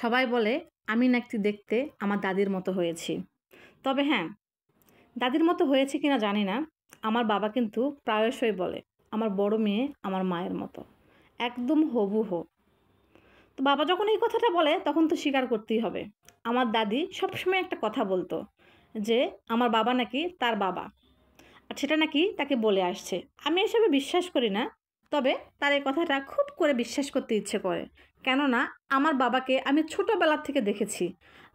সবাই বলে আমি নাকি দেখতে আমার দাদির মতো হয়েছি। তবে হ্যাঁ, দাদির মতো হয়েছে কিনা জানি না। আমার বাবা কিন্তু প্রায়শই বলে আমার বড় মেয়ে আমার মায়ের মতো, একদম হুবহু। তো বাবা যখন এই কথাটা বলে তখন তো স্বীকার করতেই হবে। আমার দাদি সবসময় একটা কথা বলতো যে আমার বাবা নাকি তার বাবা, আর সেটা নাকি তাকে বলে আসছে। আমি এসবে বিশ্বাস করি না, তবে তার এই কথাটা খুব করে বিশ্বাস করতে ইচ্ছে করে। কেননা আমার বাবাকে আমি ছোটোবেলা থেকে দেখেছি।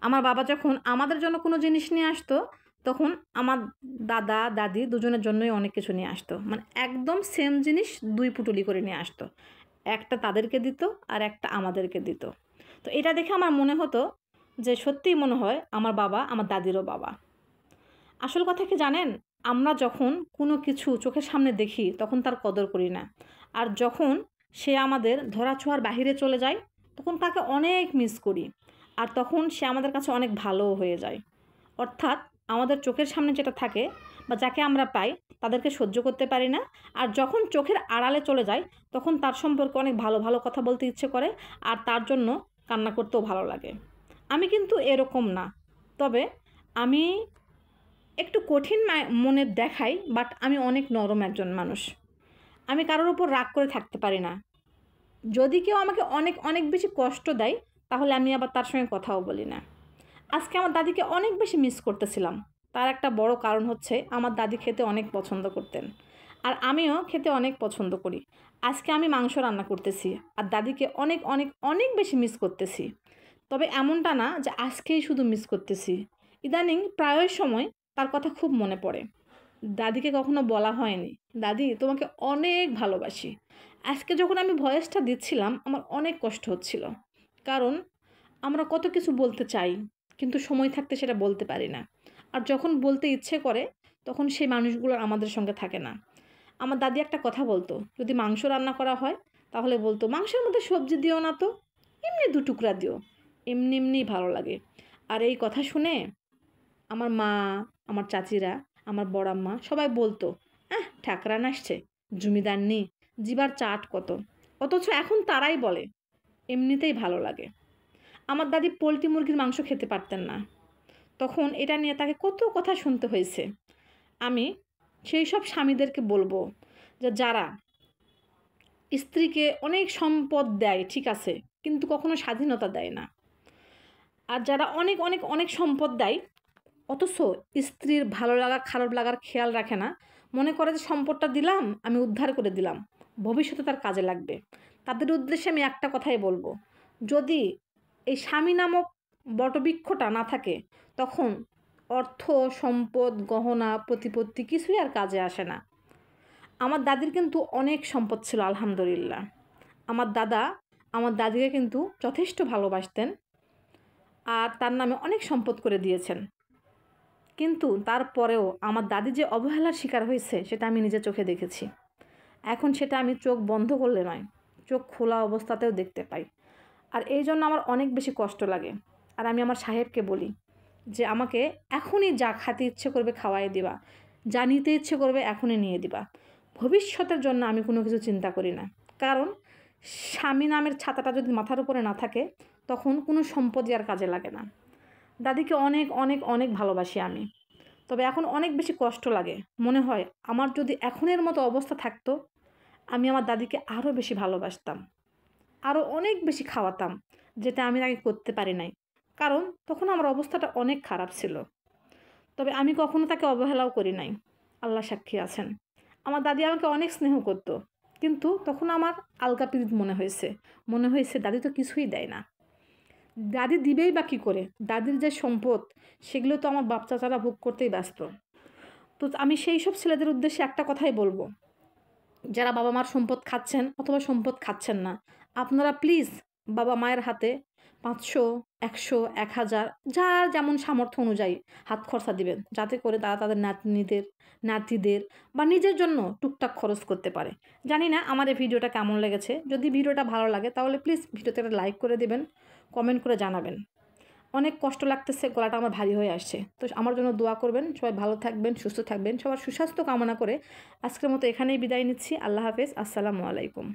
আমার বাবা যখন আমাদের জন্য কোনো জিনিস নিয়ে আসতো, তখন আমার দাদা দাদি দুজনের জন্যই অনেক কিছু নিয়ে আসতো। মানে একদম সেম জিনিস দুই পুটুলি করে নিয়ে আসতো। একটা তাদেরকে দিত আর একটা আমাদেরকে দিত। তো এটা দেখে আমার মনে হতো যে সত্যিই মনে হয় আমার বাবা আমার দাদিরও বাবা। আসল কথা কি জানেন? আমরা যখন কোনো কিছু চোখের সামনে দেখি তখন তার কদর করি না। আর যখন সে আমাদের ধরাছোঁয়ার বাহিরে চলে যায় তখন তাকে অনেক মিস করি। আর তখন সে আমাদের কাছে অনেক ভালোও হয়ে যায়। অর্থাৎ আমাদের চোখের সামনে যেটা থাকে বা যাকে আমরা পাই তাদেরকে সহ্য করতে পারি না। আর যখন চোখের আড়ালে চলে যায় তখন তার সম্পর্কে অনেক ভালো ভালো কথা বলতে ইচ্ছে করে, আর তার জন্য কান্না করতেও ভালো লাগে। আমি কিন্তু এরকম না। তবে আমি একটু কঠিন মনের দেখাই, বাট আমি অনেক নরম একজন মানুষ। আমি কারোর উপর রাগ করে থাকতে পারি না। যদি কেউ আমাকে অনেক অনেক বেশি কষ্ট দেয় তাহলে আমি আবার তার সঙ্গে কথাও বলি না। আজকে আমার দাদিকে অনেক বেশি মিস করতেছিলাম। তার একটা বড় কারণ হচ্ছে আমার দাদি খেতে অনেক পছন্দ করতেন, আর আমিও খেতে অনেক পছন্দ করি। আজকে আমি মাংস রান্না করতেছি আর দাদিকে অনেক অনেক অনেক বেশি মিস করতেছি। তবে এমনটা না যে আজকেই শুধু মিস করতেছি, ইদানিং প্রায় সময় তার কথা খুব মনে পড়ে। দাদিকে কখনো বলা হয়নি দাদি তোমাকে অনেক ভালোবাসি। আজকে যখন আমি ভয়েসটা দিচ্ছিলাম আমার অনেক কষ্ট হচ্ছিল, কারণ আমরা কত কিছু বলতে চাই কিন্তু সময় থাকতে সেটা বলতে পারি না। আর যখন বলতে ইচ্ছে করে তখন সেই মানুষগুলো আমাদের সঙ্গে থাকে না। আমার দাদি একটা কথা বলতো, যদি মাংস রান্না করা হয় তাহলে বলতো মাংসের মধ্যে সবজি দিও না তো, এমনি দু টুকরা দিও, এমনি এমনিই ভালো লাগে। আর এই কথা শুনে আমার মা, আমার চাচিরা, আমার বড়াম্মা সবাই বলতো ঠ্যাকরান আসছে, জমিদার নেই, জিবার চাট কত। অথচ এখন তারাই বলে এমনিতেই ভালো লাগে। আমার দাদি পোলট্রি মুরগির মাংস খেতে পারতেন না, তখন এটা নিয়ে তাকে কত কথা শুনতে হয়েছে। আমি সেই সব স্বামীদেরকে বলবো যে যারা স্ত্রীকে অনেক সম্পদ দেয় ঠিক আছে, কিন্তু কখনো স্বাধীনতা দেয় না। আর যারা অনেক অনেক অনেক সম্পদ দেয় অথচ স্ত্রীর ভালো লাগা খারাপ লাগার খেয়াল রাখে না, মনে করে যে সম্পদটা দিলাম আমি উদ্ধার করে দিলাম, ভবিষ্যতে তার কাজে লাগবে। তাদের উদ্দেশ্যে আমি একটা কথাই বলবো, যদি এই স্বামী নামক বটবৃক্ষটা না থাকে তখন অর্থ সম্পদ গহনা প্রতিপত্তি কিছুই আর কাজে আসে না। আমার দাদির কিন্তু অনেক সম্পদ ছিল আলহামদুলিল্লাহ। আমার দাদা আমার দাদিকে কিন্তু যথেষ্ট ভালোবাসতেন আর তার নামে অনেক সম্পদ করে দিয়েছেন। কিন্তু তারপরেও আমার দাদি যে অবহেলার শিকার হয়েছে সেটা আমি নিজের চোখে দেখেছি। এখন সেটা আমি চোখ বন্ধ করলে নয়, চোখ খোলা অবস্থাতেও দেখতে পাই। আর এই জন্য আমার অনেক বেশি কষ্ট লাগে। আর আমি আমার সাহেবকে বলি যে আমাকে এখনই যা খাতে ইচ্ছে করবে খাওয়াই দিবা, যা নিতে ইচ্ছে করবে এখনই নিয়ে দিবা। ভবিষ্যতের জন্য আমি কোনো কিছু চিন্তা করি না, কারণ স্বামী নামের ছাতাটা যদি মাথার উপরে না থাকে তখন কোনো সম্পদই আর কাজে লাগে না। দাদিকে অনেক অনেক অনেক ভালোবাসি আমি। তবে এখন অনেক বেশি কষ্ট লাগে, মনে হয় আমার যদি এখনের মতো অবস্থা থাকতো আমি আমার দাদিকে আরও বেশি ভালোবাসতাম, আরও অনেক বেশি খাওয়াতাম, যেটা আমি আগে করতে পারি নাই, কারণ তখন আমার অবস্থাটা অনেক খারাপ ছিল। তবে আমি কখনো তাকে অবহেলাও করি নাই, আল্লাহ সাক্ষী আছেন। আমার দাদি আমাকে অনেক স্নেহ করতো, কিন্তু তখন আমার আলগা পিরিত মনে হয়েছে দাদি তো কিছুই দেয় না, দাদি দিবেই বা কী করে, দাদির যে সম্পদ সেগুলো তো আমার বাপ চাচারা ভোগ করতেই ব্যস্ত। তো আমি সেই সব ছেলেদের উদ্দেশ্যে একটা কথাই বলবো, যারা বাবা মার সম্পদ খাচ্ছেন অথবা সম্পদ খাচ্ছেন না, আপনারা প্লিজ বাবা মায়ের হাতে 500, 100, 1000 যার যেমন সামর্থ্য অনুযায়ী হাত খরচা দিবেন, যাতে করে তারা তাদের নাতনিদের নাতিদের বা নিজের জন্য টুকটাক খরচ করতে পারে। জানি না আমার এই ভিডিওটা কেমন লেগেছে, যদি ভিডিওটা ভালো লাগে তাহলে প্লিজ ভিডিওতে একটা লাইক করে দেবেন, কমেন্ট করে জানাবেন। অনেক কষ্ট লাগতেছে, গলাটা আমার ভারী হয়ে আসছে, তো আমার জন্য দোয়া করবেন। সবাই ভালো থাকবেন, সুস্থ থাকবেন, সবার সুস্বাস্থ্য কামনা করে আজকের মতো এখানেই বিদায় নিচ্ছি। আল্লাহ হাফেজ, আসসালামু আলাইকুম।